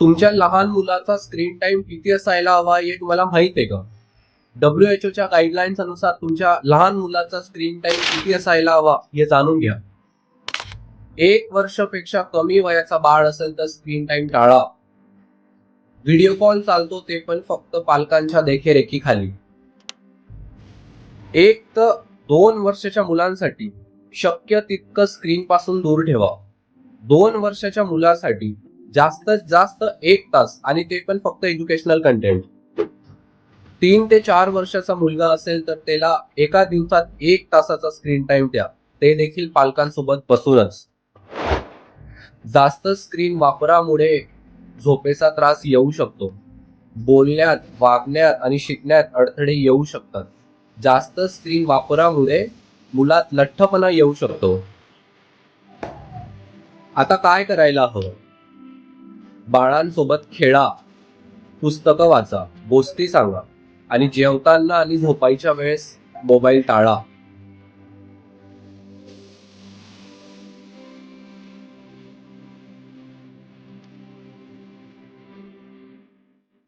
तुमच्या लहान मुलाचा स्क्रीन टाइम किती असायला हवा हे तुम्हाला माहित आहे का? WHO च्या गाईडलाईन्स अनुसार तुमच्या लहान मुलाचा स्क्रीन टाइम किती असायला हवा हे जाणून घ्या. 1 वर्षापेक्षा कमी वयाचा बाळ असेल तर स्क्रीन टाइम टाळा. व्हिडिओ कॉल चालतो ते पण फक्त पालकांच्या देखरेखीखाली. 1 ते 2 वर्षाच्या मुलांसाठी शक्य तितकं स्क्रीन पासून दूर ठेवा. 2 वर्षाच्या मुलासाठी जास्तीत जास्त 1 तास आणि ते पण फक्त एज्युकेशनल कंटेंट. 3 ते 4 वर्षाचा मुलगा असेल तर त्याला एका दिवसात 1 तासाचा स्क्रीन टाइम द्या, ते देखील पालकांसोबत बसूनच. जास्त स्क्रीन वापरामुळे झोपेचा त्रास येऊ शकतो. बोलण्यात, वागण्यात आणि शिकण्यात अडथळे येऊ शकतात. जास्त स्क्रीन वापरामुळे मुलात लठ्ठपणा येऊ शकतो. आता काय करायला हवं? बाळांसोबत खेळा, पुस्तकं वाचा, गोष्टी सांगा आणि जेवताना आणि झोपायच्या वेळेस मोबाईल टाळा.